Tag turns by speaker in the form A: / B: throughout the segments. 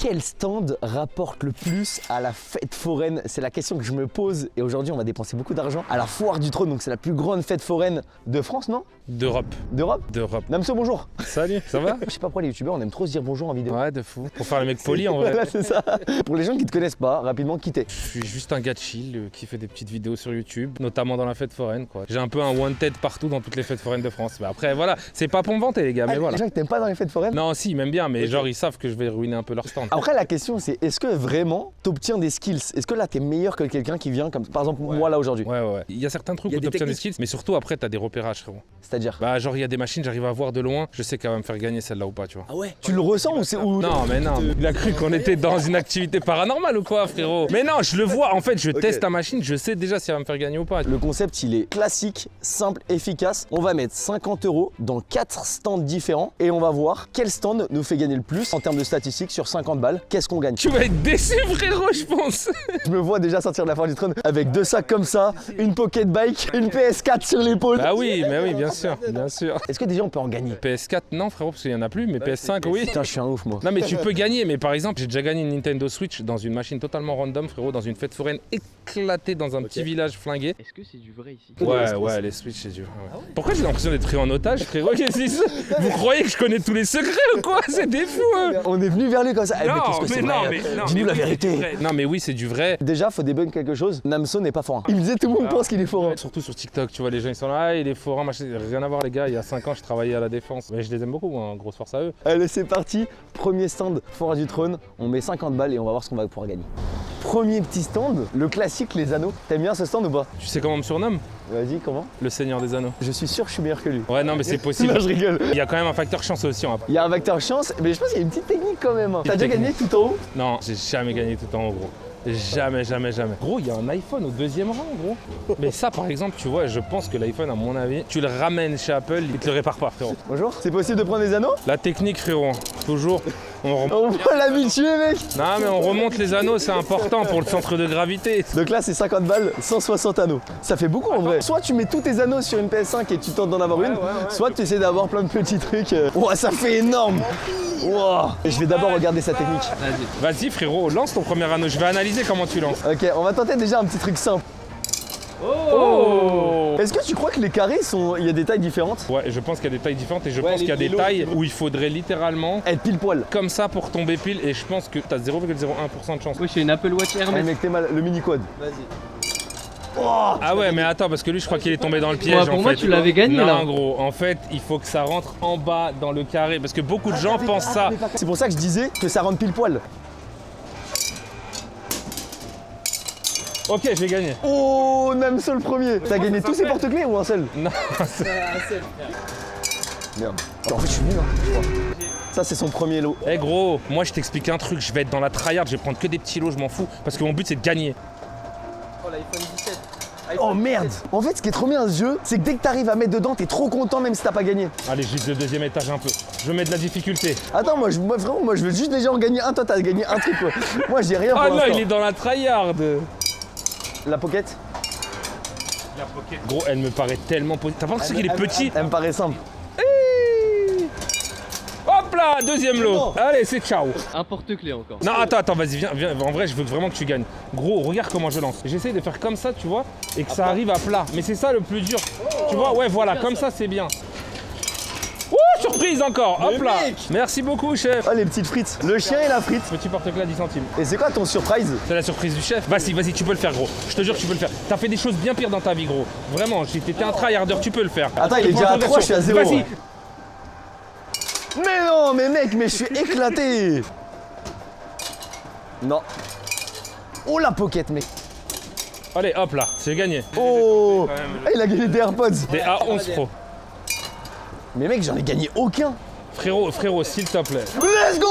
A: Quel stand rapporte le plus à la fête foraine? C'est la question que je me pose et aujourd'hui on va dépenser beaucoup d'argent à la Foire du Trône, donc c'est la plus grande fête foraine de France, non?
B: D'Europe.
A: D'Europe?
B: D'Europe.
A: Namso, bonjour.
B: Salut, ça va?
A: Je sais pas pourquoi les youtubeurs on aime trop se dire bonjour en vidéo.
B: Ouais, de fou. Pour faire le mec poli en vrai.
A: Voilà, c'est ça. Pour les gens qui te connaissent pas, rapidement, qui t'es?
B: Je suis juste un gars de chill qui fait des petites vidéos sur YouTube, notamment dans la fête foraine quoi. J'ai un peu un wanted partout dans toutes les fêtes foraines de France. Mais après voilà, c'est pas pour me vanter les gars, mais voilà.
A: Les gens qui t'aiment pas dans les fêtes foraines?
B: Non, si, ils m'aiment bien, mais genre ils savent que je vais ruiner un peu leur stand.
A: Après la question c'est est-ce que vraiment t'obtiens des skills? Est-ce que là t'es meilleur que quelqu'un qui vient comme par exemple moi là aujourd'hui?
B: Ouais. Il y a certains trucs où t'obtiens des skills, mais surtout après t'as des repérages frérot.
A: C'est-à-dire?
B: Bah genre il y a des machines, j'arrive à voir de loin, je sais qu'elle va me faire gagner celle-là ou pas, tu vois.
A: Ah ouais? Tu le ressens ou c'est où?
B: Non mais non, il a cru qu'on était dans une activité paranormale ou quoi frérot? Mais non, je le vois, en fait je teste ta machine, je sais déjà si elle va me faire gagner ou pas.
A: Le concept il est classique, simple, efficace. On va mettre 50 € dans 4 stands différents et on va voir quel stand nous fait gagner le plus en termes de statistiques sur 50 balles. Qu'est-ce qu'on gagne?
B: Tu vas être déçu frérot je pense.
A: Je me vois déjà sortir de la Foire du Trône avec 2 sacs comme ça, une pocket bike, une PS4 sur l'épaule.
B: Ah oui, mais oui, bien sûr, bien sûr.
A: Est-ce que déjà on peut en gagner?
B: PS4 non frérot parce qu'il y en a plus, mais PS5 oui.
A: Putain, je suis un ouf moi.
B: Non mais tu peux gagner, mais par exemple j'ai déjà gagné une Nintendo Switch dans une machine totalement random frérot, dans une fête foraine éclatée dans un petit village flingué.
C: Est-ce que c'est du vrai ici?
B: Ouais, les Switch c'est dur. Ouais. Pourquoi j'ai l'impression d'être pris en otage frérot? Qu'est-ce que c'est? Vous croyez que je connais tous les secrets ou quoi? C'est des fous hein.
A: On est venu vers lui comme ça. Eh, mais qu'est-ce que c'est vrai? Dis-nous la vérité.
B: Non mais oui c'est du vrai.
A: Déjà faut débunk quelque chose, Namso n'est pas forain. Il me disait tout le monde pense qu'il est forain.
B: Surtout sur TikTok, tu vois, les gens ils sont là, ah, il est forain, machin. Rien à voir les gars, il y a 5 ans je travaillais à la défense. Mais je les aime beaucoup, moi, grosse force à eux.
A: Allez c'est parti, premier stand Foire du Trône, on met 50 balles et on va voir ce qu'on va pouvoir gagner. Premier petit stand, le classique les anneaux. T'aimes bien ce stand ou pas?
B: Tu sais comment on me surnomme?
A: Vas-y, comment?
B: Le Seigneur des Anneaux.
A: Je suis sûr que je suis meilleur que lui.
B: Ouais non mais c'est possible.
A: Non, je rigole.
B: Il y a quand même un facteur chance aussi.
A: Il y a un facteur chance, mais je pense qu'il y a une petite technique quand même. T'as déjà gagné tout en haut?
B: Non, j'ai jamais gagné tout en haut gros. Jamais. Gros, il y a un iPhone au 2e rang, gros. Mais ça, par exemple, tu vois, je pense que l'iPhone, à mon avis, tu le ramènes chez Apple, il te le répare pas, frérot.
A: Bonjour, c'est possible de prendre des anneaux?
B: La technique, frérot, toujours.
A: On va l'habituer, mec.
B: Non, mais on remonte les anneaux, c'est important pour le centre de gravité.
A: Donc là, c'est 50 balles, 160 anneaux. Ça fait beaucoup en vrai. Soit tu mets tous tes anneaux sur une PS5 et tu tentes d'en avoir une, soit tu essaies d'avoir plein de petits trucs. Ouah, ça fait énorme. Wow. Je vais d'abord regarder sa technique.
B: Vas-y, frérot, lance ton premier anneau. Je vais analyser comment tu lances.
A: Ok, on va tenter déjà un petit truc simple.
B: Oh!
A: Est-ce que tu crois que les carrés il y a des tailles différentes?
B: Ouais, je pense qu'il y a des tailles différentes et je pense qu'il y a des tailles où il faudrait littéralement
A: être pile poil
B: comme ça pour tomber pile et je pense que t'as 0,01% de chance.
C: Oui, j'ai une Apple Watch
A: Ah
C: Hermès.
A: mec, t'es mal, le mini quad.
C: Vas-y.
A: Oh,
B: Ah ouais mais attends parce que lui je crois qu'il est tombé dans le piège
C: Ouais, pour
B: en
C: moi
B: fait.
C: tu l'avais gagné
B: non,
C: là.
B: en gros en fait il faut que ça rentre en bas dans le carré parce que beaucoup de gens pensent ça.
A: c'est pour ça que je disais que ça rentre pile poil.
B: Ok je vais gagner.
A: Oh, Namso le premier. T'as gagné tous ces porte-clés ou un seul?
B: Non.
A: Merde. En fait je suis nul je crois. Ça c'est son premier lot.
B: Eh gros, moi je t'explique un truc, je vais être dans la tryhard, je vais prendre que des petits lots, je m'en fous parce que mon but c'est de gagner.
C: Oh l'iPhone 17.
A: Oh merde. En fait ce qui est trop bien à ce jeu, c'est que dès que t'arrives à mettre dedans, t'es trop content même si t'as pas gagné.
B: Allez je vise le 2e étage un peu, je mets de la difficulté.
A: Attends, moi je veux juste déjà en gagner un, toi t'as gagné un truc quoi. Moi j'ai rien pour
B: Ah non
A: l'instant.
B: il est dans la tryhard.
A: La pocket?
B: Gros elle me paraît tellement positive. T'as pas l'impression qu'il est petit?
A: Elle me paraît simple.
B: Hop là, 2e lot.
A: Non.
B: Allez c'est ciao.
C: Un porte-clés encore.
B: Non attends vas-y viens, en vrai je veux vraiment que tu gagnes. Gros regarde comment je lance. J'essaie de faire comme ça tu vois et que ça arrive à plat. Mais c'est ça le plus dur. Tu vois ouais voilà comme ça c'est bien. Ouh surprise encore. Hop là. Merci beaucoup chef.
A: Oh les petites frites. Le chien et la frite.
B: Petit porte-clés à 10 centimes.
A: Et c'est quoi ton surprise?
B: C'est la surprise du chef. Vas-y tu peux le faire gros. Je te jure tu peux le faire. T'as fait des choses bien pires dans ta vie gros. Vraiment t'étais un tryharder tu peux le faire.
A: Attends il est déjà à 3, je suis à 0.
B: Vas-y.
A: Mais non, mais mec, mais je suis éclaté. Non. Oh la pocket, mec.
B: Allez hop là c'est gagné.
A: Oh, ah, il a gagné des AirPods.
B: Des A11 Pro.
A: Mais mec, j'en ai gagné aucun.
B: Frérot s'il te plaît.
A: Let's go.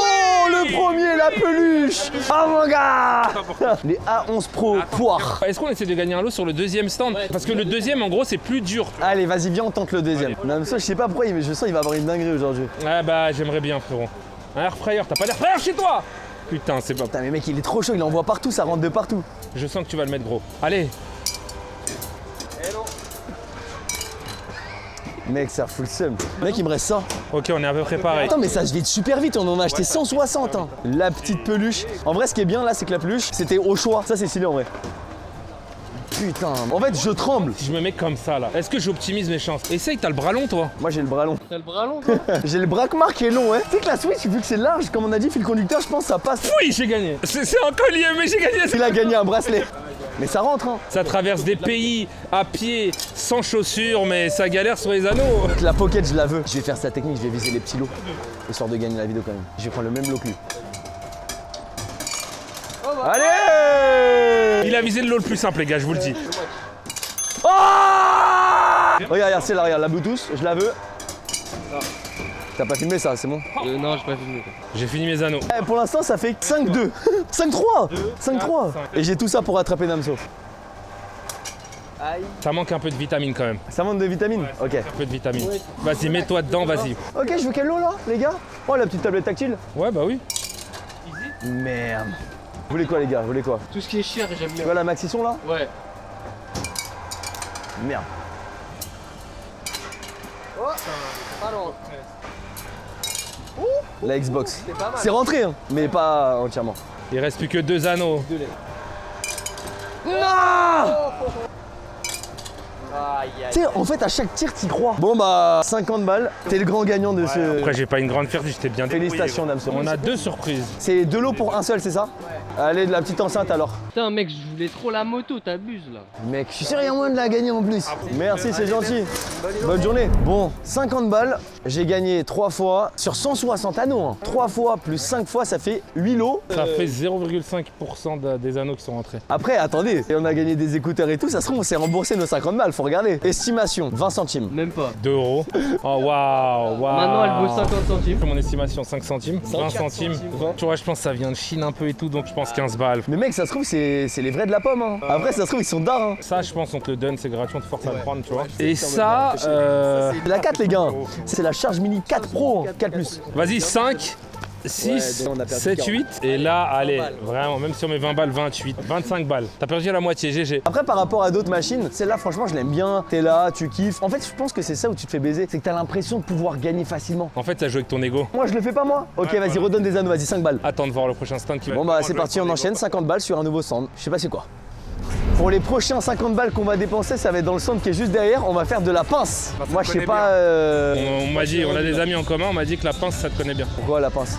A: Le premier, la peluche. Ah mon gars. Les A11 Pro poire.
B: Est-ce qu'on essaie de gagner un lot sur le 2e stand? Parce que le 2e en gros c'est plus dur.
A: Allez, vas-y, viens, on tente le deuxième. Non, mais ça, je sais pas pourquoi, mais je sens qu'il va avoir une dinguerie aujourd'hui.
B: Ah bah j'aimerais bien frérot. Un air fryer, t'as pas d'air fryer chez toi? Putain c'est pas...
A: Putain, mais mec, il est trop chaud, il envoie partout, ça rentre de partout.
B: Je sens que tu vas le mettre gros. Allez.
A: Mec, ça fout le seum. Mec, il me reste ça.
B: Ok, on est à peu près pareil.
A: Attends, mais ça se vide super vite, on en a acheté 160. Hein. La petite peluche. En vrai, ce qui est bien là, c'est que la peluche, c'était au choix. Ça, c'est stylé en vrai. Putain, en fait, je tremble.
B: Si je me mets comme ça là, est-ce que j'optimise mes chances? Essaye, t'as le bras long toi.
A: Moi, j'ai le bras long.
C: T'as le bras long, toi?
A: J'ai le braquemar qui est long, ouais. Tu sais que la Switch, vu que c'est large, comme on a dit, fil conducteur, je pense que ça passe.
B: Oui, j'ai gagné. C'est un collier, mais j'ai gagné.
A: Il a gagné un bracelet. Mais ça rentre, hein.
B: Ça traverse des pays à pied, sans chaussures, mais ça galère sur les anneaux.
A: La pocket, je la veux. Je vais faire sa technique, je vais viser les petits lots. Histoire de gagner la vidéo quand même. Je vais prendre le même lot que lui. Allez!
B: Il a visé le lot le plus simple, les gars, je vous le dis.
A: Oh! Regarde, c'est là, regarde, la Bluetooth, je la veux. T'as pas filmé ça, c'est bon?
C: Non, j'ai pas filmé.
B: J'ai fini mes anneaux.
A: Pour l'instant, ça fait 5-2. 5-3! 5-3! Et j'ai tout ça pour rattraper Namso.
C: Aïe.
B: Ça manque un peu de vitamine quand même.
A: Ça manque de vitamines? Ok.
B: Un peu de vitamine. Vas-y, mets-toi dedans, vas-y.
A: Ok, je veux quel lot là, les gars? Oh, la petite tablette tactile.
B: Ouais, bah oui.
A: Merde. Vous voulez quoi, les gars? Vous voulez quoi?
C: Tout ce qui est cher, j'aime
A: Tu
C: bien.
A: vois la Maxisson là?
C: Ouais.
A: Merde.
C: Pas loin.
A: La Xbox.
C: C'est pas mal.
A: C'est rentré, hein, mais pas entièrement.
B: Il reste plus que 2 anneaux.
C: Aïe, aïe.
A: Tu sais, en fait, à chaque tir, t'y crois. Bon, bah, 50 balles. T'es le grand gagnant de ce.
B: Après, j'ai pas une grande fierté, j'étais bien débrouillé.
A: Félicitations, Namso.
B: On a 2 surprises.
A: C'est 2 lots pour un seul, c'est ça? Allez, de la petite enceinte alors.
C: Putain, mec, je voulais trop la moto, t'abuses là.
A: Mec, je suis sûr, il y a moyen de la gagner en plus. Merci, c'est gentil. Bonne journée. Bon, 50 balles. J'ai gagné 3 fois sur 160 anneaux. Hein. 3 fois plus 5 fois, ça fait 8 lots.
B: Ça fait 0,5% des anneaux qui sont rentrés.
A: Après, attendez, et on a gagné des écouteurs et tout, ça se trouve, on s'est remboursé nos 50 balles, faut regarder. Estimation, 20 centimes.
C: Même pas.
B: 2 euros. Oh waouh, waouh.
C: Maintenant, elle vaut 50 centimes.
B: Mon estimation, 5 centimes. 20 centimes. Tu vois, je pense que ça vient de Chine un peu et tout, donc je pense 15 balles.
A: Mais mec, ça se trouve, c'est les vrais de la pomme. Hein. Après, ça se trouve, ils sont d'art. Hein.
B: Ça, je pense, on te le donne, c'est gratuit, on te force à le prendre, tu vois. Et ça,
A: La 4, les gars, c'est la Charge Mini 4 Pro, hein. 4 plus.
B: vas-y, 5, 6,
A: Ouais, on a perdu
B: 7,
A: 40.
B: 8. Et là, allez, vraiment, même si on met 20 balles, 28, 25 balles. T'as perdu à la moitié, GG.
A: Après, par rapport à d'autres machines, celle-là, franchement, je l'aime bien. T'es là, tu kiffes. En fait, je pense que c'est ça où tu te fais baiser. C'est que t'as l'impression de pouvoir gagner facilement.
B: En fait, ça joue avec ton ego.
A: Moi, je le fais pas, moi. Ok, vas-y, redonne des anneaux, vas-y, 5 balles.
B: Attends de voir le prochain stand qui va.
A: Bon, bah, c'est parti, on enchaîne. 50 balles sur un nouveau stand. Je sais pas c'est quoi. Pour les prochains 50 balles qu'on va dépenser, ça va être dans le stand qui est juste derrière. On va faire de la pince. Moi, je sais pas.
B: On m'a dit, on a des amis en commun, on m'a dit que la pince, ça te connaît bien.
A: Pourquoi la pince?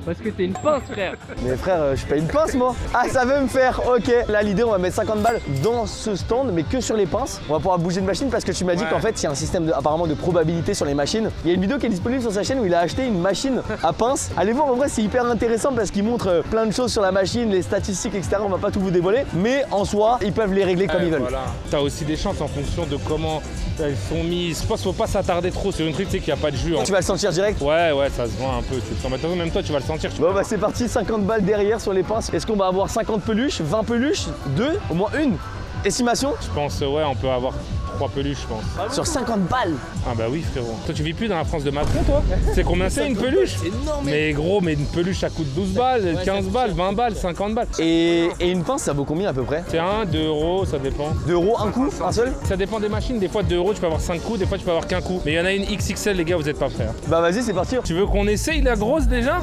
C: Parce que t'es une pince, frère.
A: Mais frère, je paye une pince moi. Ah, ça veut me faire. Ok. Là, l'idée, on va mettre 50 balles dans ce stand, mais que sur les pinces. On va pouvoir bouger de machine parce que tu m'as dit
B: Ouais.
A: qu'en fait, il y a un système apparemment de probabilité sur les machines. Il y a une vidéo qui est disponible sur sa chaîne où il a acheté une machine à pince. Allez voir, en vrai, c'est hyper intéressant parce qu'il montre plein de choses sur la machine, les statistiques, etc. On va pas tout vous dévoiler, mais en soi, ils peuvent les régler comme ils veulent.
B: Voilà. T'as aussi des chances en fonction de comment elles sont mises. Je pense qu'il faut pas s'attarder trop sur une truc, tu sais qu'il n'y a pas de jus.
A: Tu vas le sentir direct.
B: Ouais, ça se voit un peu. Tu le sens. Mais de toute façon, même toi, tu vas le sentir.
A: Bon bah c'est parti, 50 balles derrière sur les pinces. Est-ce qu'on va avoir 50 peluches, 20 peluches, 2, au moins une? Estimation?
B: Je pense, ouais, on peut avoir 3 peluches, je pense.
A: Sur 50 balles.
B: Ah bah oui, frérot. Toi, tu vis plus dans la France de Macron, toi? C'est combien c'est une peluche? Mais gros, mais une peluche, ça coûte 12 balles, 15 balles, 20 balles, 50 balles.
A: Et une pince, ça vaut combien à peu près?
B: C'est 1, 2 euros, ça dépend.
A: 2 euros, un coup, un seul?
B: Ça dépend des machines. Des fois, 2 euros, tu peux avoir 5 coups. Des fois, tu peux avoir qu'un coup. Mais il y en a une XXL, les gars, vous êtes pas prêts. Hein.
A: Bah vas-y, c'est parti.
B: Tu veux qu'on essaye la grosse déjà?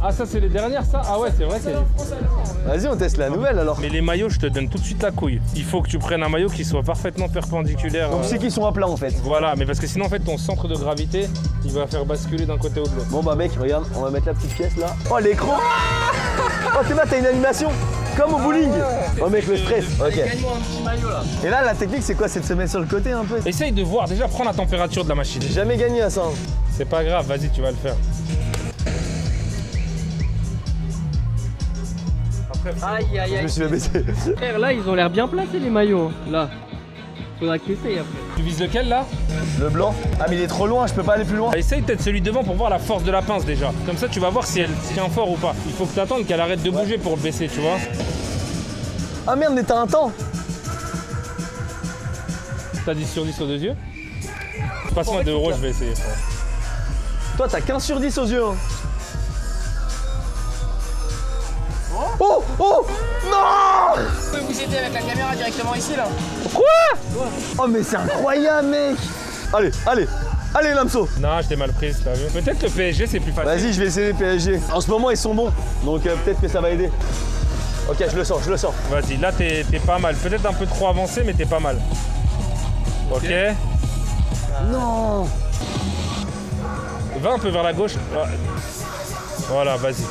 B: Ah, ça, c'est les dernières, ça? Ah ouais, c'est vrai.
A: Vas-y, on teste la nouvelle alors.
B: Mais les maillots, je te donne tout de suite la couille. Il faut que tu prennes un maillot qui soit parfaitement perpendiculaire.
A: Donc c'est qu'ils sont à plat en fait.
B: Voilà, mais parce que sinon, en fait, ton centre de gravité, il va faire basculer d'un côté ou de l'autre.
A: Bon bah mec, regarde, on va mettre la petite pièce là. Oh l'écran. Oh t'es là, t'as une animation comme au bowling. Oh mec, le stress. Ok.
C: Gagne-moi un petit maillot là.
A: Et là, la technique c'est quoi? C'est de se mettre sur le côté un peu.
B: Essaye de voir, déjà, prends la température de la machine.
A: J'ai jamais gagné à ça. Hein.
B: C'est pas grave, vas-y, tu vas le faire.
C: Aïe, aïe,
A: Je
C: aïe.
A: me suis fait baisser.
C: Frère, là, ils ont l'air bien placés les maillots. Là. Faudra que t'essayes après.
B: Tu vises lequel là?
A: Le blanc. Ah mais il est trop loin, je peux pas aller plus loin.
B: Essaye peut-être celui devant pour voir la force de la pince déjà. Comme ça tu vas voir si elle tient fort ou pas. Il faut que tu attendes qu'elle arrête de bouger pour le baisser, tu vois.
A: Ah merde, mais t'as un temps.
B: T'as 10 sur 10 aux 2 yeux? Passe-moi 2 euros, je vais essayer.
A: Toi t'as 15 sur 10 aux yeux. Hein. Oh. Oh. Non.
D: c'était avec la caméra directement ici là.
A: Oh mais c'est incroyable mec. Allez, allez, allez Namso.
B: Non, je t'ai mal prise, t'as vu. Peut-être le PSG c'est plus facile.
A: Vas-y, je vais essayer les PSG. En ce moment ils sont bons, donc peut-être que ça va aider. Ok, je le sens, je le sens.
B: Vas-y, là t'es pas mal. Peut-être un peu trop avancé, mais t'es pas mal. Ok.
A: Non.
B: Va un peu vers la gauche. Voilà, vas-y.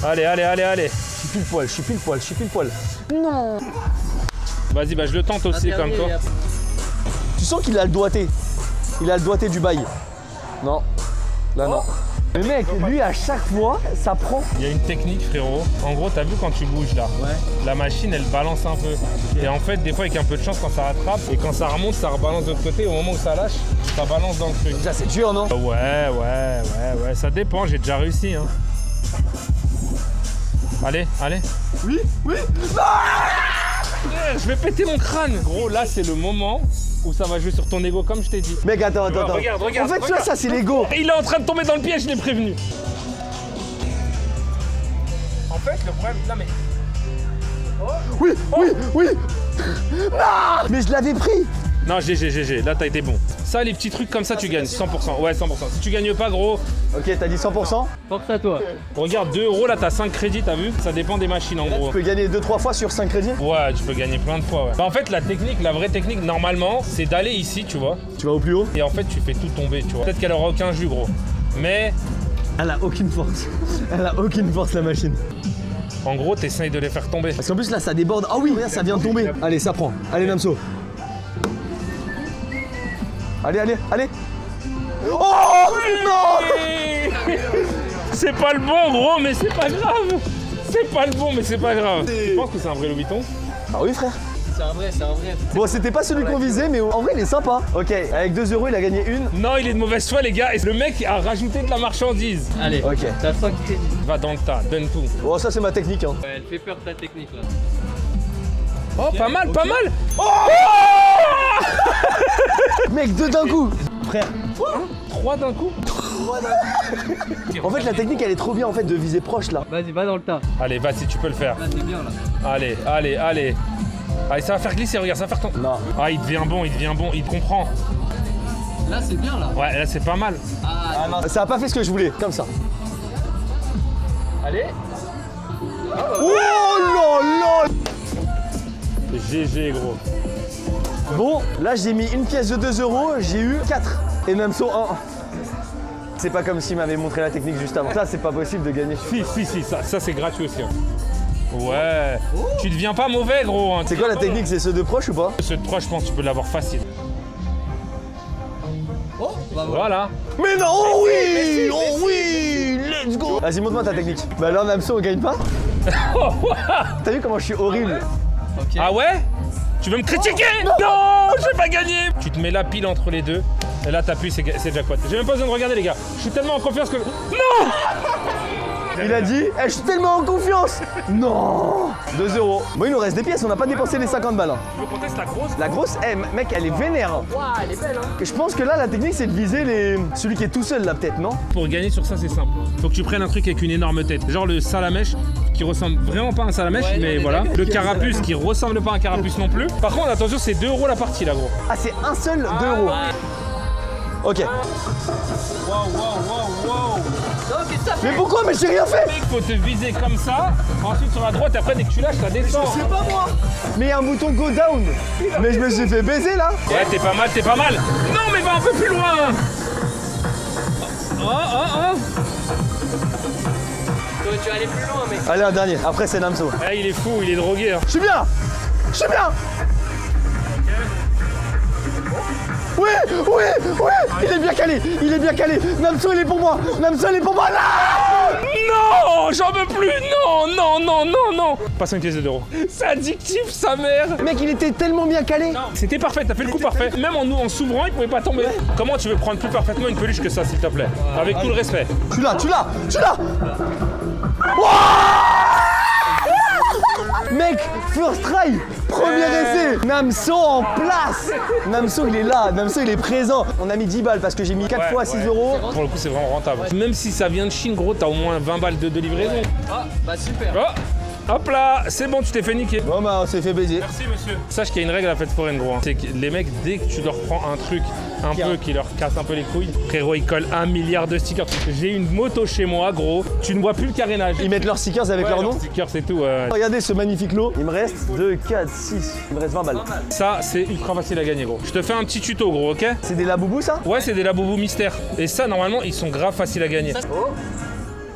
B: Allez, allez, allez, allez.
A: Je suis pile poil, je suis pile poil, je suis pile poil. Non.
B: Vas-y, bah je le tente aussi comme toi.
A: Tu sens qu'il a le doigté. Il a le doigté du bail. Non. Là non. Le mec, lui à chaque fois, ça prend.
B: Il y a une technique frérot. En gros, t'as vu quand tu bouges là, la machine elle balance un peu. Et en fait, des fois avec un peu de chance quand ça rattrape et quand ça remonte, ça rebalance de l'autre côté. Au moment où ça lâche, ça balance dans le truc.
A: Ça c'est dur non?
B: Ouais, ça dépend, j'ai déjà réussi hein. Allez, allez.
A: Oui, oui.
B: Je vais péter mon crâne. Gros, là c'est le moment où ça va jouer sur ton ego comme je t'ai dit.
A: Mec, attends.
B: Regarde,
A: En fait, tu vois,
B: regarde.
A: ça c'est l'ego.
B: Il est en train de tomber dans le piège, je l'ai prévenu. En fait, le problème... Non mais...
A: Oui. Ah mais je l'avais pris.
B: Non, GG, là t'as été bon. Ça, les petits trucs comme ça, tu gagnes 100%. Ouais, 100%. Si tu gagnes pas, gros,
A: Ok, t'as dit 100%.
C: Force à toi.
B: regarde, 2 euros, là t'as 5 crédits, t'as vu? Ça dépend des machines en gros.
A: Tu peux gagner 2-3 fois sur 5 crédits.
B: Ouais, tu peux gagner plein de fois, ouais. Bah, en fait, la technique, la vraie technique, normalement, c'est d'aller ici, tu vois.
A: Tu vas au plus haut.
B: Et en fait, tu fais tout tomber, tu vois. Peut-être qu'elle aura aucun jus, gros. Mais,
A: Elle a aucune force. Elle a aucune force la machine.
B: en gros, t'essayes de les faire tomber.
A: Parce qu'en plus là ça déborde. Ah oui, regarde, ça vient de tomber. Allez, ça prend. Allez Namso. Allez. Oh non.
B: C'est pas le bon, gros, mais c'est pas grave. C'est pas le bon, mais c'est pas grave. Tu penses que c'est un vrai Louis Vuitton?
A: Ah oui frère.
D: C'est un vrai.
A: Bon, c'était pas celui qu'on visait, mais en vrai il est sympa. Ok, avec 2 euros il a gagné une.
B: Non, il est de mauvaise foi, les gars. Et le mec a rajouté de la marchandise.
C: Allez,
A: Ok.
C: t'as 5 crédits.
B: Va dans le tas, donne tout.
A: Bon, ça c'est ma technique hein.
C: Ouais, elle fait peur ta technique là.
B: Oh, pas mal, pas mal.
A: Mec, 2 d'un coup. Frère.
B: 3 d'un coup.
A: En fait la technique elle est trop bien en fait de viser proche là.
C: Vas-y, va dans le tas.
B: Allez, vas-y, tu peux le faire.
C: Là, c'est bien là.
B: Allez. Allez, ça va faire glisser, regarde, ça va faire ton...
A: Non.
B: Ah, il devient bon, il comprend.
C: Là, c'est bien là.
B: Ouais, là, c'est pas mal.
A: Ah non, ça a pas fait ce que je voulais, comme ça.
C: Allez.
A: Oh là là.
B: GG, gros.
A: Bon, là j'ai mis une pièce de 2 euros, j'ai eu 4. Et Namso 1. C'est pas comme s'il m'avait montré la technique juste avant. Ça c'est pas possible de gagner.
B: Si, ça c'est gratuit aussi. Hein. Ouais. Tu deviens pas mauvais, gros. Hein.
A: C'est quoi la technique? C'est ceux de proche ou pas?
B: Ceux de proche, je pense que tu peux l'avoir facile.
C: Oh, bah voilà.
B: Voilà.
A: Mais non, oh oui, oh oui, let's go. Vas-y, montre-moi ta technique. Bah là, Namso, on gagne pas. T'as vu comment je suis horrible?
C: Ok.
B: Ah ouais? Tu veux me critiquer? Non, j'ai pas gagné. Tu te mets là pile entre les deux. Et là, t'appuies, c'est jackpot. J'ai même pas besoin de regarder, les gars. Je suis tellement en confiance que... Non!
A: Il a dit, je suis tellement en confiance. Non. 2 euros. Bon, il nous reste des pièces, on n'a pas dépensé les 50 balles. Hein.
B: Tu veux qu'on teste la grosse?
A: La grosse, mec, elle est vénère. Hein.
D: Waouh, elle est belle hein.
A: Et je pense que là, la technique, c'est de viser celui qui est tout seul, là, peut-être, non?
B: Pour gagner sur ça, c'est simple. Faut que tu prennes un truc avec une énorme tête. Genre le salamèche, qui ressemble vraiment pas à un salamèche,
C: Ouais,
B: mais
C: non,
B: voilà.
C: mais
B: Le carapuce, qui ressemble pas à un carapuce non plus. Par contre, attention, c'est 2 euros la partie, là, gros.
A: Ah, c'est un seul 2 euros. Ok.
B: Wow.
C: Non, qu'est-ce que ça fait?
A: Mais pourquoi? Mais j'ai rien fait.
B: Mec, faut te viser comme ça. Ensuite, sur la droite, et après, dès que tu lâches, ça descend.
A: C'est pas moi. Mais il y a un bouton go down. Mais je me suis fait baiser, là.
B: Ouais, t'es pas mal. Non, mais va un peu plus loin. Oh.
C: Tu vas aller plus loin, mec.
A: Allez, un dernier. Après, c'est Namso.
B: Ah, il est fou, il est drogué. Hein.
A: Je suis bien. Oui, il est bien calé. Namso, il est pour moi. Là.
B: Non, j'en veux plus. Non. Passe une pièce de 2 euros. C'est addictif, sa mère.
A: Mec, il était tellement bien calé.
B: C'était parfait, t'as fait le coup parfait. Même en s'ouvrant, il pouvait pas tomber. Comment tu veux prendre plus parfaitement une peluche que ça, s'il te plaît? Avec tout le respect.
A: Tu l'as. Mec, first try, premier essai. Namso en place. Namso, il est là. Namso, il est présent. On a mis 10 balles parce que j'ai mis 4 fois 6 euros.
B: Pour le coup, c'est vraiment rentable. Même si ça vient de Chine, gros, t'as au moins 20 balles de livraison.
C: Ah, bah super.
B: Oh, Hop là, c'est bon, tu t'es fait niquer.
A: Bon bah on s'est fait baiser.
B: Merci monsieur. Sache qu'il y a une règle à la fête foraine gros. C'est que les mecs, dès que tu leur prends un truc un peu qui leur casse un peu les couilles, frérot, ils collent 1 milliard de stickers. J'ai une moto chez moi gros, tu ne vois plus le carénage.
A: Ils mettent leurs stickers avec leur nom.
B: Stickers c'est tout.
A: Regardez ce magnifique lot. Il me reste 2, 4, 6. Il me reste 20 balles.
B: Ça c'est ultra facile à gagner gros. Je te fais un petit tuto gros, ok?
A: C'est des laboubous ça?
B: Ouais, c'est des laboubous mystères. Et ça normalement ils sont grave faciles à gagner.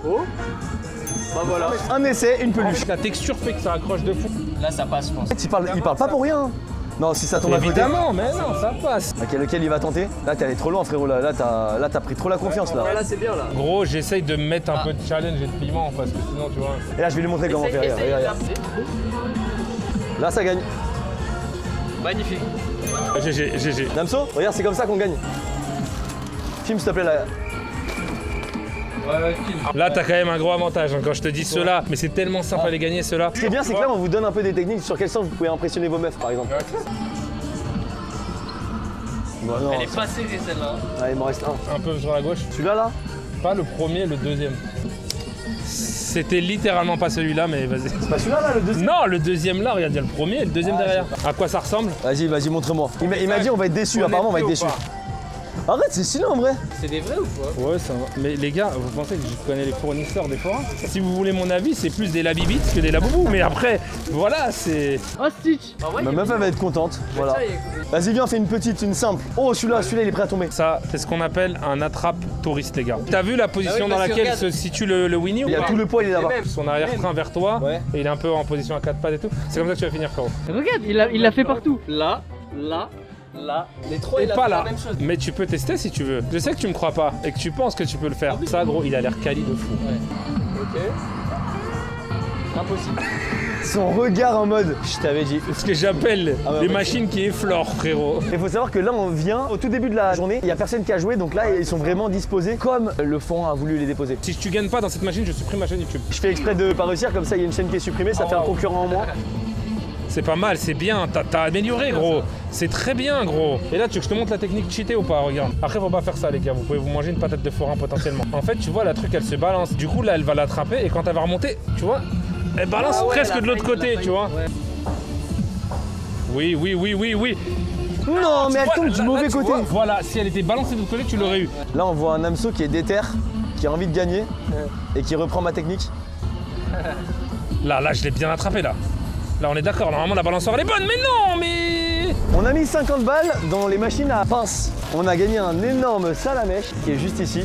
C: Oh. Bah voilà.
A: Un essai, une peluche.
B: La texture fait que ça accroche de fou.
D: Là, ça passe, je pense.
A: Il parle pas pour rien. Hein. Non, si ça tombe à côté.
B: Évidemment, mais non, ça passe.
A: Ok, lequel il va tenter? Là, t'es allé trop loin, frérot. Là, t'as pris trop la confiance là.
C: Là, c'est bien là.
B: Gros, j'essaye de mettre un peu de challenge et de piment parce que sinon, tu vois.
A: Et là, je vais lui montrer comment faire. Regarde. Là, ça gagne.
C: Magnifique.
B: GG.
A: Damso, regarde, c'est comme ça qu'on gagne. Filme, s'il te plaît, là.
B: Là, t'as quand même un gros avantage hein, quand je te dis ceux-là, mais c'est tellement simple à les gagner ceux-là.
A: Ce qui est bien, c'est que là, on vous donne un peu des techniques sur quel sens vous pouvez impressionner vos meufs, par exemple. Bon, non,
C: Elle est pas serrée celle-là.
A: il m'en reste un.
B: Un peu sur la gauche.
A: Celui-là, là?
B: Pas le premier, le deuxième. C'était littéralement pas celui-là, mais vas-y.
A: C'est pas celui-là, là, le deuxième?
B: Non, le deuxième là, regarde, il y a le premier et le deuxième derrière. À quoi ça ressemble?
A: Vas-y, montre-moi. Il m'a dit, on va être déçus. Apparemment, on va être déçus. Arrête, c'est stylé en vrai.
C: C'est des vrais ou quoi?
B: Ouais, ça va. Mais les gars, vous pensez que je connais les fournisseurs des forains? Si vous voulez mon avis, c'est plus des labibites que des laboubous. Mais après, voilà, c'est...
C: Oh Stitch. Ah ouais,
A: Ma meuf, elle va être contente. Voilà. Vas-y, viens, fais une petite, une simple. Oh, celui-là, il est prêt à tomber.
B: Ça, c'est ce qu'on appelle un attrape touriste, les gars. T'as vu la position dans laquelle se situe le Winnie ou
A: Il y a
B: pas?
A: tout le poids, il est là-bas.
B: Son arrière-train vers toi,
A: Ouais.
B: et il est un peu en position à 4 pattes et tout. C'est comme ça que tu vas finir, frérot.
C: Regarde, il l'a fait partout. Là.
D: Les trois,
B: Et
D: il a
B: pas
D: fait
B: là.
D: la même chose.
B: Mais tu peux tester si tu veux. Je sais que tu me crois pas et que tu penses que tu peux le faire. Ça, gros, il a l'air quali de fou.
D: Ok. Impossible.
A: Son regard en mode, je t'avais dit.
B: Ce que j'appelle
A: Ah ouais,
B: les
A: ouais.
B: machines qui effleurent, frérot.
A: Il faut savoir que là, on vient au tout début de la journée. Il n'y a personne qui a joué, donc là, ils sont vraiment disposés comme le forain a voulu les déposer.
B: Si tu gagnes pas dans cette machine, je supprime ma chaîne YouTube.
A: Je fais exprès de pas réussir, comme ça, il y a une chaîne qui est supprimée, ça fait un concurrent en moins.
B: C'est pas mal, c'est bien, t'as amélioré gros. C'est très bien gros. Et là tu veux que je te montre la technique cheatée ou pas, regarde. Après faut pas faire ça les gars, vous pouvez vous manger une patate de forain potentiellement. En fait tu vois la truc elle se balance, du coup là elle va l'attraper et quand elle va remonter, tu vois, elle balance presque de l'autre côté, tu vois. Oui.
A: Non, mais elle tombe du mauvais
B: tu
A: côté.
B: vois, voilà, si elle était balancée de l'autre côté, tu l'aurais eu.
A: Là, on voit un Namso qui est déter, qui a envie de gagner et qui reprend ma technique.
B: Là je l'ai bien attrapé là. Là on est d'accord, normalement la balançoire elle est bonne, mais non, mais...
A: On a mis 50 balles dans les machines à pince. On a gagné un énorme salamèche qui est juste ici.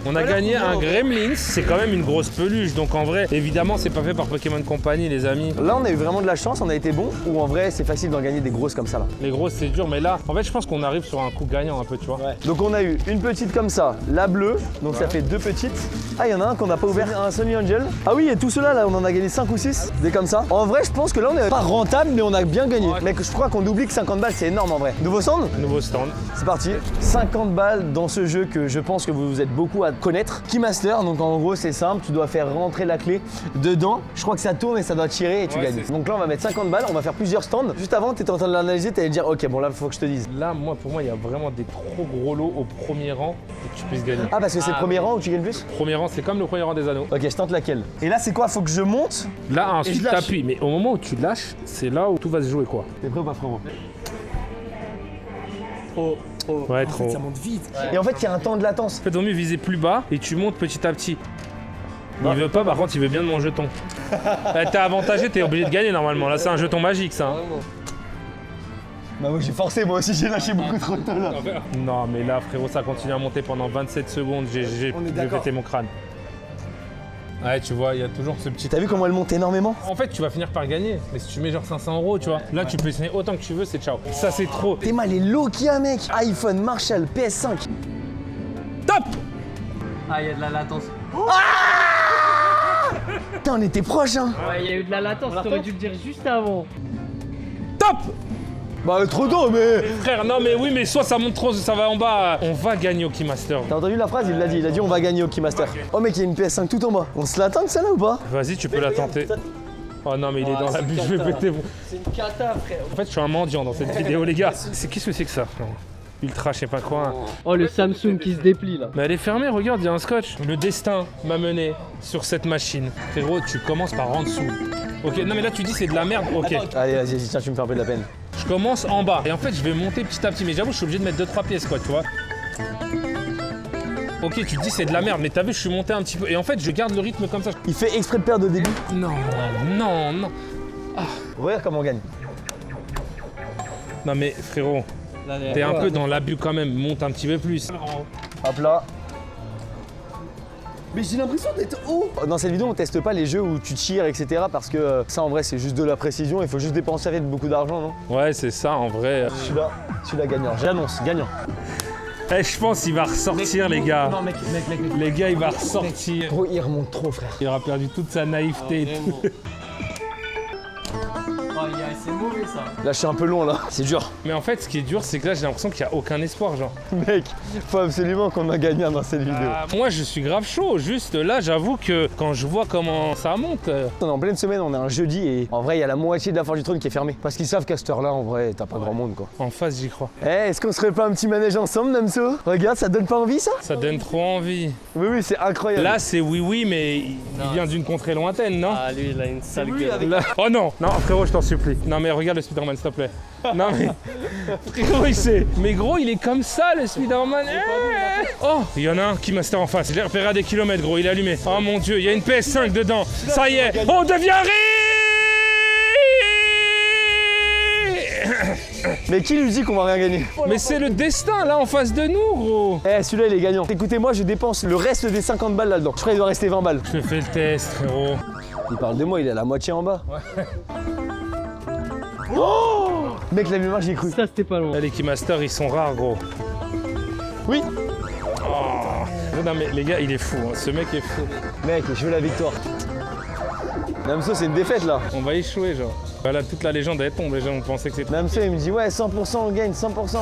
B: On a gagné un Gremlins, c'est quand même une grosse peluche, donc en vrai, évidemment, c'est pas fait par Pokémon Company, les amis.
A: Là, on a eu vraiment de la chance, on a été bon. Ou en vrai, c'est facile d'en gagner des grosses comme ça là.
B: Les grosses, c'est dur, mais là, en fait, je pense qu'on arrive sur un coup gagnant un peu, tu vois.
A: Donc on a eu une petite comme ça, la bleue, donc ça fait deux petites. Ah, il y en a un qu'on n'a pas ouvert, un Sony Angel. Ah oui, et tout cela là, on en a gagné 5 ou 6, des comme ça. En vrai, je pense que là, on est pas rentable, mais on a bien gagné. Mais je crois qu'on oublie que 50 balles, c'est énorme en vrai. Nouveau stand?
B: Nouveau stand.
A: C'est parti. 50 balles dans ce jeu que je pense que vous êtes beaucoup à connaître. Keymaster, donc en gros c'est simple, tu dois faire rentrer la clé dedans. Je crois que ça tourne et ça doit tirer et tu gagnes. Donc là on va mettre 50 balles, on va faire plusieurs stands. Juste avant, tu étais en train de l'analyser, tu allais dire ok bon là il faut que je te dise.
B: Là, pour moi, il y a vraiment des trop gros lots au premier rang pour que tu puisses gagner.
A: Ah parce que c'est le premier rang où tu gagnes plus?
B: Premier rang, c'est comme le premier rang des anneaux.
A: Ok, je tente laquelle. Et là c'est quoi? Faut que je monte?
B: Là, ensuite,
A: je lâche.
B: t'appuies, mais au moment où tu lâches, c'est là où tout va se jouer, quoi.
A: T'es prêt ou pas frérot?
B: Ouais, trop.
A: Ça monte vite. Et en fait il y a un temps de latence.
B: En fait, il vaut mieux viser plus bas et tu montes petit à petit. Il veut pas, par contre, il veut bien de mon jeton. T'es avantagé, t'es obligé de gagner normalement. Là, c'est un jeton magique, ça. hein.
A: Bah moi j'ai forcé, moi aussi j'ai lâché beaucoup trop tôt là.
B: Non, mais là, frérot, ça continue à monter pendant 27 secondes. J'ai pété mon crâne. Ouais, tu vois, il y a toujours ce petit...
A: T'as vu comment elle monte énormément?
B: En fait, tu vas finir par gagner. Mais si tu mets genre 500 €, tu vois, là, tu peux essayer autant que tu veux, c'est ciao. Ça, c'est trop.
A: T'es mal les lots qu'il y a mec. iPhone, Marshall, PS5.
B: Top!
C: Ah, il y a de la latence.
A: Putain on était proches hein.
C: Ouais, il y a eu de la latence, t'aurais dû le dire juste avant.
B: Top!
A: Bah trop tôt mais...
B: Frère, non, mais oui, mais soit ça monte trop, ça va en bas. On va gagner au Keymaster.
A: T'as entendu la phrase? Il a dit on va gagner au Keymaster. Oh mec il y a une PS5 tout en bas. On se l'attend celle-là ou pas?
B: Vas-y, tu peux la tenter. Oh non, mais il est dans la bûche, je vais péter.
C: C'est une cata, frère.
B: En fait, je suis un mendiant dans cette vidéo, les gars. Qu'est-ce que c'est que ça, frère? Ultra, je sais pas quoi.
C: Oh, le Samsung qui se déplie là.
B: Mais elle est fermée, regarde, il y a un scotch. Le destin m'a mené sur cette machine. Frérot, tu commences par en dessous. Ok, non mais là tu dis c'est de la merde, ok.
A: Allez, vas-y, tiens, tu me fais un peu de la peine.
B: Je commence en bas et en fait je vais monter petit à petit, mais j'avoue je suis obligé de mettre 2-3 pièces quoi, tu vois. Ok, tu te dis c'est de la merde, mais t'as vu je suis monté un petit peu et en fait je garde le rythme comme ça.
A: Il fait exprès de perdre au début.
B: Non.
A: Regarde comment on gagne.
B: Non mais frérot, t'es un peu dans l'abus quand même, monte un petit peu plus.
A: Hop là. Mais j'ai l'impression d'être haut. Dans cette vidéo, on teste pas les jeux où tu tires, etc. Parce que ça, en vrai, c'est juste de la précision. Il faut juste dépenser beaucoup d'argent, non?
B: Ouais, c'est ça en vrai.
A: Celui-là gagnant. J'annonce, gagnant.
B: Eh, je pense qu'il va ressortir les gars.
D: Non, mec.
B: Les gars, il va ressortir.
A: Gros, il remonte trop, frère.
B: Il aura perdu toute sa naïveté et tout.
D: C'est mauvais ça.
A: Là, je suis un peu long, là. C'est dur.
B: Mais en fait, ce qui est dur, c'est que là, j'ai l'impression qu'il n'y a aucun espoir, genre.
A: Mec, faut absolument qu'on a gagné dans cette vidéo.
B: Moi, je suis grave chaud. Juste là, j'avoue que quand je vois comment ça monte.
A: On est en pleine semaine, on est un jeudi et en vrai, il y a la moitié de la Forge du Trône qui est fermée. Parce qu'ils savent qu'à cette heure-là, en vrai, t'as pas grand monde, quoi.
B: En face, j'y crois.
A: Eh, est-ce qu'on se ferait pas un petit manège ensemble, Namso? Regarde, ça donne pas envie, ça?
B: Ça donne trop envie.
A: Oui, c'est incroyable.
B: Là, c'est oui, mais il vient d'une contrée lointaine, non?
D: Ah, lui, il a une sale gueule.
B: Là- Oh non, frérot, je t'en supplie. Non mais regarde le Spider-Man, s'il te plaît. Non mais frérot, il sait. Mais gros, il est comme ça, le Spider-Man. Oh, il y en a un qui master en face. Je l'ai repéré à des kilomètres, gros. Il est allumé. Oh mon Dieu, il y a une PS5 dedans. Ça y est, on devient riche.
A: Mais qui lui dit qu'on va rien gagner?
B: Mais c'est le destin là en face de nous, gros.
A: Eh, celui-là, il est gagnant. Écoutez-moi, je dépense le reste des 50 balles là-dedans. Je crois qu'il doit rester 20 balles.
B: Je te fais le test, frérot.
A: Il parle de moi, il est à la moitié en bas. Oh, mec, la mémoire, j'y ai cru.
C: Ça, c'était pas long.
B: Là, les Keymaster, ils sont rares, gros.
A: Oui.
B: Oh. Non mais les gars, il est fou. Hein. Ce mec est fou.
A: Mec, je veux la victoire. Namso, c'est une défaite là.
B: On va échouer, genre. Voilà, toute la légende elle tombe. Les gens ont pensé que c'était.
A: Namso, il me dit ouais, 100% on gagne, 100%.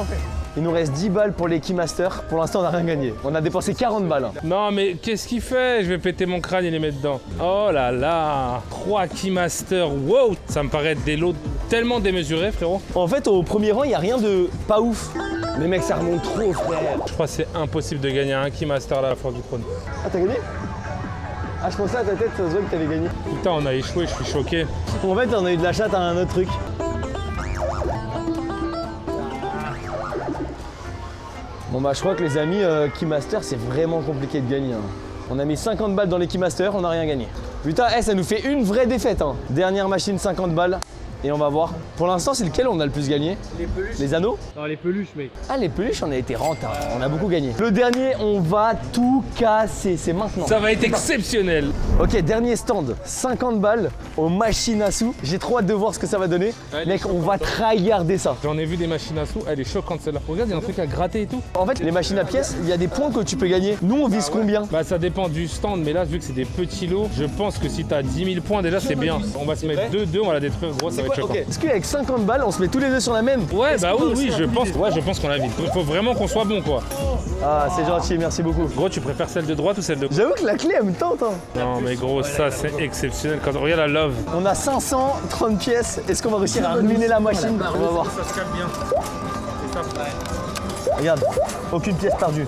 A: Il nous reste 10 balles pour les Keymaster. Pour l'instant, on n'a rien gagné. On a dépensé 40 balles.
B: Non mais qu'est-ce qu'il fait? Je vais péter mon crâne et les mettre dedans. Oh là là, 3 Keymaster, wow. Ça me paraît être des lots tellement démesurés, frérot.
A: En fait, au premier rang, il n'y a rien de pas ouf. Mais mec, ça remonte trop, frère.
B: Je crois que c'est impossible de gagner un Keymaster là, à la Force du Trône.
A: Ah, t'as gagné? Ah, je pensais à ta tête, ça se voit que t'avais gagné.
B: Putain, on a échoué, je suis choqué.
A: En fait, on a eu de la chatte à un autre truc. Bon bah je crois que les amis, Keymaster c'est vraiment compliqué de gagner. Hein. On a mis 50 balles dans les Keymaster, on n'a rien gagné. Putain, ça nous fait une vraie défaite. Hein. Dernière machine, 50 balles. Et on va voir. Pour l'instant, c'est lequel on a le plus gagné?
C: Les peluches.
A: Les anneaux?
C: Non, les peluches, mec.
A: Ah, les peluches, on a été rentable. On a beaucoup gagné. Le dernier, on va tout casser. C'est maintenant.
B: Ça va être exceptionnel.
A: Ok, dernier stand. 50 balles aux machines à sous. J'ai trop hâte de voir ce que ça va donner.
B: Ouais,
A: Mec, on va tryharder ça.
B: J'en ai vu des machines à sous, elle est choquante celle-là. Regarde, il y a un truc à gratter et tout.
A: En fait, les machines à pièces, il y a des points que tu peux gagner. Nous, on vise combien?
B: Bah ça dépend du stand, mais là vu que c'est des petits lots, je pense que si t'as 10 000 points déjà c'est bien. On va se mettre deux, on va la détruire, gros, ça va être choquant.
A: Ok, est-ce qu'avec 50 balles, on se met tous les deux sur la même?
B: Ouais, bah oui, je pense qu'on la vide. Il faut vraiment qu'on soit bon quoi.
A: Ah, c'est gentil, merci beaucoup.
B: Gros, tu préfères celle de droite ou celle de gauche?
A: J'avoue que la clé, elle me tente. Hein.
B: Non mais gros, ça c'est exceptionnel. Quand on regarde la love.
A: On a 530 pièces. Est-ce qu'on va réussir à ruiner la machine? On va voir.
B: Ça se calme bien.
A: Regarde, aucune pièce perdue.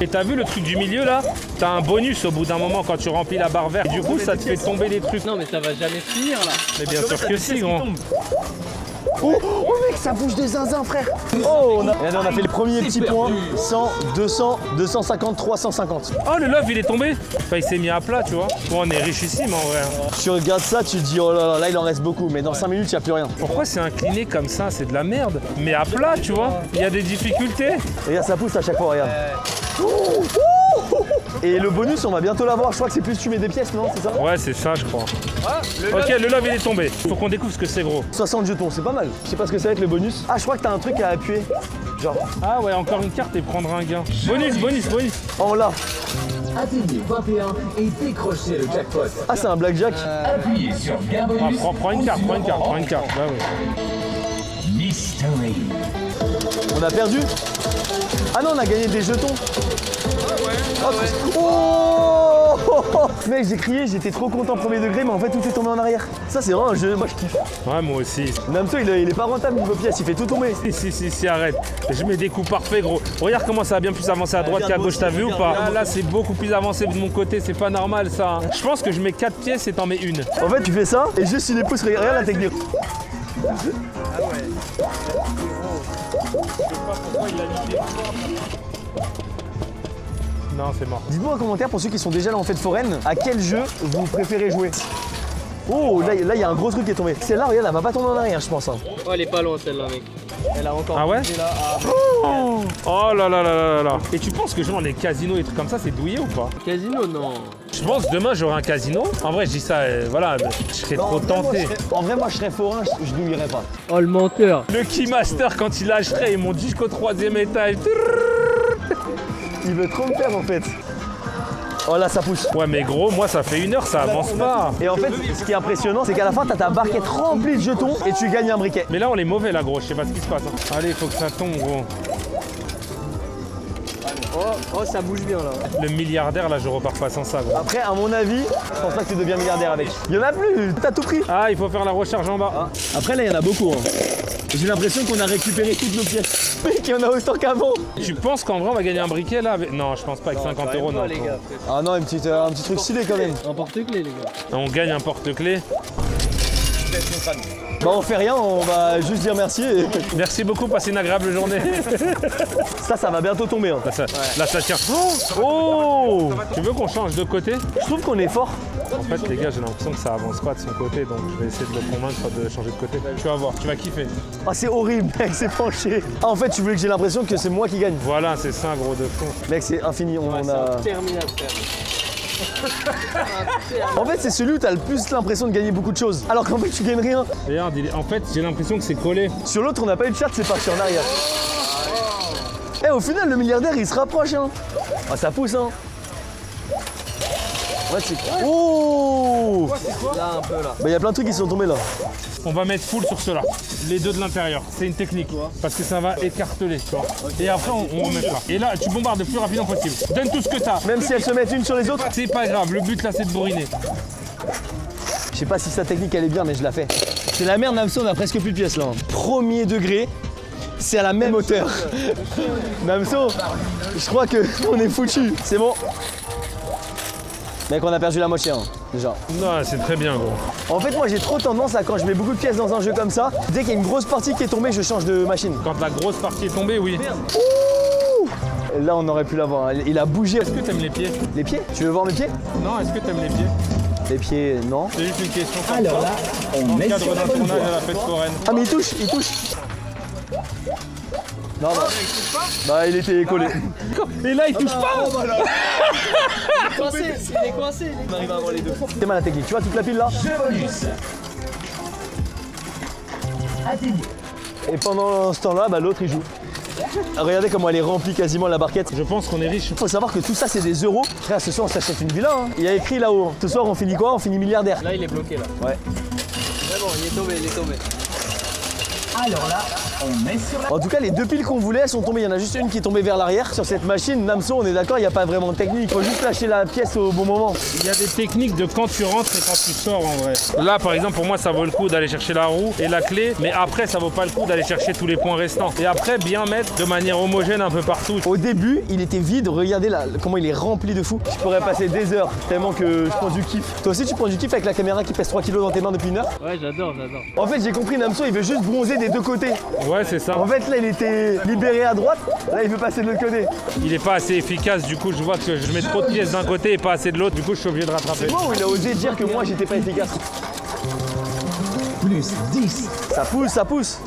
B: Et t'as vu le truc du milieu là? T'as un bonus au bout d'un moment quand tu remplis la barre verte. Et du coup, ça te fait tomber les trucs.
C: Non, mais ça va jamais finir là.
B: Mais bien sûr que si, gros.
A: Oh mec, ça bouge des zinzins, frère. Oh, on a fait le premier petit point. 100, 200, 250, 350.
B: Oh, le love il est tombé. Enfin, il s'est mis à plat, tu vois. Bon, on est richissime en vrai.
A: Tu regardes ça, tu te dis oh là là, là il en reste beaucoup. Mais dans 5 minutes, il n'y a plus rien.
B: Pourquoi c'est incliné comme ça? C'est de la merde. Mais à plat, tu vois. Il y a des difficultés.
A: Regarde, ça pousse à chaque fois, regarde. Et le bonus, on va bientôt l'avoir. Je crois que c'est plus tu mets des pièces, non? C'est ça?
B: Ouais, c'est ça, je crois. Ok, le love il est tombé. Faut qu'on découvre ce que c'est, gros.
A: 60 jetons, c'est pas mal. Je sais pas ce que ça va être le bonus. Ah, je crois que t'as un truc à appuyer. Genre,
B: Ah ouais, encore une carte et prendre un gain. Bonus.
A: oh là.
E: Atteignez 21 et décrochez le jackpot.
A: Ah, c'est un blackjack.
E: Appuyez sur gain
B: Ah,
E: bonus.
B: prends une carte. Bah ouais.
E: Mystery.
A: On a perdu. Ah non, on a gagné des jetons. Oh Mec, j'ai crié, j'étais trop content premier degré, mais en fait tout est tombé en arrière. Ça c'est vraiment un jeu, moi je kiffe.
B: Ouais, moi aussi.
A: Namso il est pas rentable niveau pièce, il fait tout tomber.
B: Si, arrête. Je mets des coups parfaits, gros. Regarde comment ça a bien plus avancé à droite qu'à gauche, t'as vu ou pas? Là, c'est beaucoup plus avancé de mon côté, c'est pas normal ça. Je pense que je mets 4 pièces et t'en mets une.
A: En fait tu fais ça, et juste tu les pousses, regarde la technique.
B: Non, c'est mort.
A: Dites-moi en commentaire pour ceux qui sont déjà là en fête foraine, à quel jeu vous préférez jouer? Oh, là il y a un gros truc qui est tombé. Celle-là, regarde, elle va pas tomber en arrière, je pense. Hein.
C: Oh, elle est pas loin celle-là, mec. Elle a encore
B: Ah ouais?
C: bougé, là. Ah,
B: Oh là là là là là. Et tu penses que genre les casinos et trucs comme ça, c'est douillé ou pas?
C: casino, non.
B: Je pense que demain j'aurai un casino. En vrai, je dis ça, voilà, je serais trop tenté.
A: En vrai, moi je serais forain, je n'oublierais pas.
C: Oh, le menteur.
B: Le Keymaster, quand il lâcherait, il monte jusqu'au 3e étage.
A: Il veut trop me faire en fait. Oh là, ça pousse.
B: Ouais, mais gros, moi ça fait 1 heure, ça avance pas.
A: Et en fait, ce qui est impressionnant, c'est qu'à la fin, t'as ta barquette remplie de jetons et tu gagnes un briquet.
B: Mais là, on est mauvais là, gros, je sais pas ce qui se passe. Hein. Allez, il faut que ça tombe, gros.
C: Oh, ça bouge bien là.
B: Le milliardaire, là, je repars pas sans ça, gros.
A: Après, à mon avis, je pense pas que tu deviens milliardaire avec. Il y en a plus, t'as tout pris.
B: Ah, il faut faire la recharge en bas.
A: Après, là, il y en a beaucoup. Hein. J'ai l'impression qu'on a récupéré toutes nos pièces. Mec, il y en a autant qu'avant.
B: Tu penses qu'en vrai, on va gagner un briquet là Non, je pense pas avec 50 €, non.
C: les gars.
A: Ah non, un petit truc stylé quand même.
C: Un porte-clés, les gars.
B: On gagne un porte-clés.
A: Bah, on fait rien, on va juste dire merci. Et...
B: Merci beaucoup, passez une agréable journée.
A: Ça va bientôt tomber. Hein.
B: Là, ça tient. Oh, tu veux qu'on change de côté?
A: Je trouve qu'on est fort.
B: En fait, les gars, j'ai l'impression que ça avance pas de son côté, donc je vais essayer de le convaincre de changer de côté. Tu vas voir, tu vas kiffer.
A: Ah, c'est horrible, mec, c'est penché. Ah, en fait, tu voulais que j'ai l'impression que c'est moi qui gagne.
B: Voilà, c'est ça, gros de fond.
A: Mec, c'est infini. On a...
C: Terminal, frère.
A: En fait, c'est celui où t'as le plus l'impression de gagner beaucoup de choses. Alors qu'en fait, tu gagnes rien.
B: Regarde, en fait, j'ai l'impression que c'est collé.
A: Sur l'autre, on n'a pas eu de chat, c'est parti en arrière. Eh, au final, le milliardaire, il se rapproche, hein. Ah, ça pousse, hein. Ouais, c'est... Oh!
C: Là, un peu là.
A: Bah, il y a plein de trucs qui sont tombés, là.
B: On va mettre full sur ceux-là, les deux de l'intérieur. C'est une technique, parce que ça va écarteler, tu vois. Et après, on remettra. Et là, tu bombardes le plus rapidement possible. Donne tout ce que t'as.
A: Même si elles se mettent une sur les autres.
B: C'est pas grave, le but là, c'est de bourriner.
A: Je sais pas si sa technique, elle est bien, mais je la fais. C'est la merde, Namso, on a presque plus de pièces, là. Premier degré, c'est à la même hauteur. Namso, je crois que on est foutu. C'est bon. Mec, on a perdu la moitié, hein, déjà.
B: Non, c'est très bien, gros.
A: En fait, moi, j'ai trop tendance à, quand je mets beaucoup de pièces dans un jeu comme ça, dès qu'il y a une grosse partie qui est tombée, je change de machine.
B: Quand la grosse partie est tombée, oui.
A: Ouh! Là, on aurait pu l'avoir. Il a bougé.
B: Est-ce que t'aimes les pieds?
A: Les pieds? Tu veux voir mes pieds?
B: Non, est-ce que t'aimes les pieds?
A: Les pieds, non.
B: C'est juste une question.
E: Alors là, on
B: Dans le
E: met
B: cadre
E: sur la
B: d'un
E: bonne
B: tournage
E: voie.
B: à la fête foraine.
A: Ah, mais il touche, il touche. Non, non. Bah, il était collé.
B: Et là, il touche pas.
C: Coincé, il est coincé.
A: On arrive à avoir les deux. C'est mal la technique. Tu vois toute la pile là?
E: Jeu bonus. Atteignez.
A: Et pendant ce temps-là, bah, l'autre il joue. Regardez comment elle est remplie quasiment la barquette.
B: Je pense qu'on est riche.
A: Faut savoir que tout ça c'est des euros. Frère, ce soir on s'achète une villa. Hein. Il y a écrit là-haut. Ce soir on finit quoi? On finit milliardaire.
C: Là, il est bloqué là.
A: Ouais.
C: C'est bon, il est tombé, il est tombé.
E: Alors là, on met sur la...
A: En tout cas, les deux piles qu'on voulait, elles sont tombées. Il y en a juste une qui est tombée vers l'arrière. Sur cette machine, Namso, on est d'accord, il n'y a pas vraiment de technique. Faut juste lâcher la pièce au bon moment.
B: Il y a des techniques de quand tu rentres et quand tu sors en vrai. Là par exemple pour moi ça vaut le coup d'aller chercher la roue et la clé, mais après ça vaut pas le coup d'aller chercher tous les points restants. Et après bien mettre de manière homogène un peu partout.
A: Au début, il était vide. Regardez là, comment il est rempli de fou. Je pourrais passer des heures tellement que je prends du kiff. Toi aussi, tu prends du kiff avec la caméra qui pèse 3 kilos dans tes mains depuis 1 heure?
C: Ouais, j'adore, j'adore.
A: En fait, j'ai compris, Namso, il veut juste bronzer des deux côtés.
B: Ouais c'est ça.
A: En fait, là, il était libéré à droite. Là, il veut passer de l'autre côté.
B: Il est pas assez efficace, du coup je vois que je mets trop de pièces d'un côté et pas assez de l'autre, du coup je suis obligé de rattraper.
A: Moi, il a osé dire que moi, j'étais pas efficace.
E: Plus 10.
A: Ça pousse, ça pousse.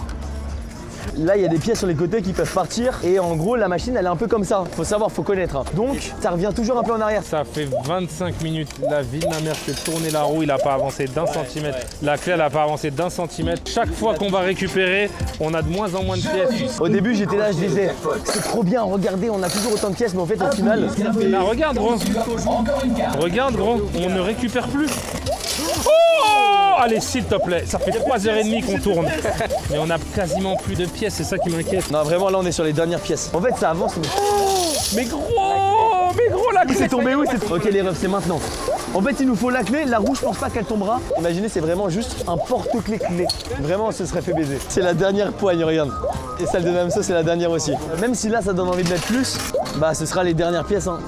A: Là, il y a des pièces sur les côtés qui peuvent partir. Et en gros, la machine, elle est un peu comme ça. Faut savoir, faut connaître. Hein. Donc, ça revient toujours un peu en arrière.
B: Ça fait 25 minutes, la vie de ma mère fait tourner la roue, il a pas avancé d'un centimètre. La clé elle a pas avancé d'un centimètre. Chaque fois qu'on va récupérer, on a de moins en moins de pièces.
A: Au début, j'étais là, je disais, c'est trop bien, regardez, on a toujours autant de pièces. Mais en fait, au final,
B: Là regarde gros,
E: Encore une carte.
B: regarde gros, on ne récupère plus. Oh allez s'il te plaît, ça fait 3h30 qu'on tourne. Mais on a quasiment plus de pièces, c'est ça qui m'inquiète.
A: non, vraiment, là, on est sur les dernières pièces. En fait, ça avance, mais
B: Mais gros, la
A: Oui,
B: clé.
A: c'est tombé, oui, c'est... Ok les refs, c'est maintenant. En fait, il nous faut la clé. La rouge, je pense pas qu'elle tombera. Imaginez, c'est vraiment juste un porte-clé clé. Vraiment, on se serait fait baiser. C'est la dernière poigne, regarde. Et celle de Namso, c'est la dernière aussi. Même si là, ça donne envie de mettre plus, bah ce sera les dernières pièces. Hein.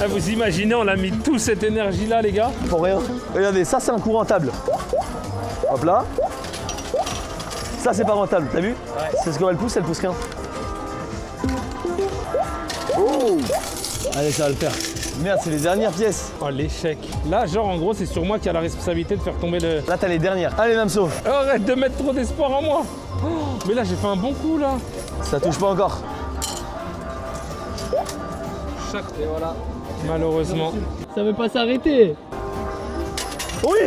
B: Ah, vous imaginez, on a mis toute cette énergie là, les gars.
A: Pour rien. Regardez, ça, c'est un coup rentable. Hop là. Ça, c'est pas rentable, t'as vu? C'est ce qu'elle pousse, elle pousse rien. Oh. Allez, ça va le faire. Merde, c'est les dernières pièces.
B: Oh, l'échec. Là, genre, en gros, c'est sur moi qui a la responsabilité de faire tomber le.
A: Là, t'as les dernières. Allez, Namso.
B: Arrête de mettre trop d'espoir en moi. Oh, mais là, j'ai fait un bon coup là.
A: Ça touche pas encore.
C: Et voilà.
B: Malheureusement.
C: Ça veut pas s'arrêter.
A: Oui.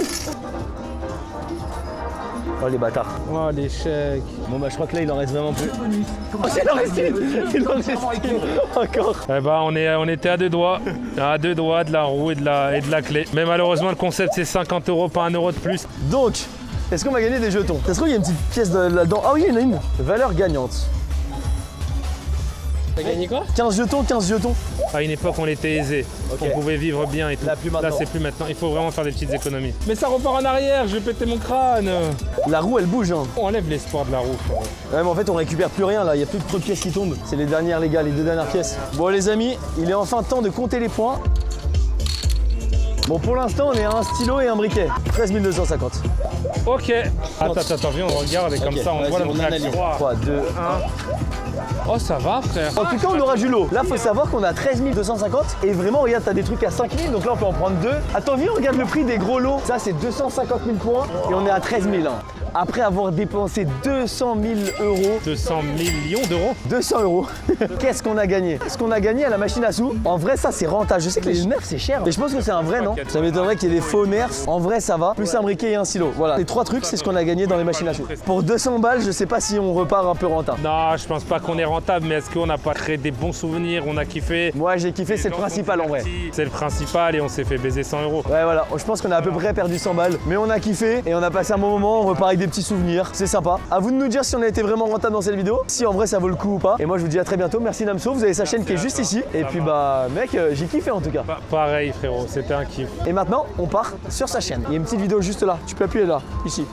A: Oh, les bâtards.
B: Oh, l'échec.
A: Bon, bah, je crois que là, il en reste vraiment plus. Oh, il en reste une. Il en reste une. Encore.
B: Eh ben, on était à 2 doigts. À 2 doigts de la roue et de la clé. Mais malheureusement, le concept, c'est 50 €, pas 1 € de plus.
A: Donc, est-ce qu'on va gagner des jetons? Ça se trouve, il y a une petite pièce là-dedans. Ah oui, il y en a une. Valeur gagnante.
C: T'as gagné quoi?
A: 15 jetons, 15 jetons.
B: À une époque, on était aisé.
A: Ok.
B: On pouvait vivre bien et tout.
A: Là, plus maintenant.
B: Là, c'est plus maintenant. Il faut vraiment faire des petites économies. Mais ça repart en arrière, je vais péter mon crâne.
A: La roue, elle bouge. Hein.
B: On enlève l'espoir de la roue, frérot.
A: Ouais, mais en fait, on récupère plus rien là. Il y a plus trop de pièces qui tombent. C'est les dernières, les gars, les 2 dernières pièces. Bon, les amis, il est enfin temps de compter les points. Bon, pour l'instant, on est à un stylo et un briquet. 13 250.
B: Ok. Attends, viens, on regarde et comme ça, on voit la réaction.
A: 3, 2, 1.
B: Oh, ça va, frère.
A: En tout cas, on aura du lot. Là, faut savoir qu'on a 13 250. Et vraiment, regarde, t'as des trucs à 5 000. Donc là, on peut en prendre 2. Attends, viens, on regarde le prix des gros lots. Ça, c'est 250 000 points. Et on est à 13 000. Hein. Après avoir dépensé 200 000 €.
B: 200 millions d'euros.
A: 200 €. Qu'est-ce qu'on a gagné? Ce qu'on a gagné à la machine à sous, en vrai, ça, c'est rentable. Je sais que les nerfs, c'est cher. Mais je pense que c'est un vrai, non? Ça m'étonnerait qu'il y ait des faux nerfs. En vrai, ça va. Plus un briquet et un silo. Voilà. Les 3 trucs, c'est ce qu'on a gagné dans les machines à sous. Pour 200 balles, je sais pas si on repart un peu rentable.
B: Non, je pense pas qu'on est rentable, mais est-ce qu'on n'a pas créé des bons souvenirs? On a kiffé.
A: Moi, j'ai kiffé, c'est le principal en vrai.
B: C'est le principal et on s'est fait baiser 100 €.
A: Ouais, voilà. Je pense qu'on a à peu près perdu 100 balles. Mais on a kiffé et on a passé un bon moment. On repart avec des petits souvenirs. C'est sympa. À vous de nous dire si on a été vraiment rentable dans cette vidéo. Si en vrai, ça vaut le coup ou pas. Et moi, je vous dis à très bientôt. Merci Namso. Vous avez sa chaîne qui est juste ici. Et puis, bah, mec, j'ai kiffé en tout cas.
B: Pareil, frérot, c'était un kiff.
A: Et maintenant, on part sur sa chaîne. Il y a une petite vidéo juste là. Tu peux appuyer là, ici.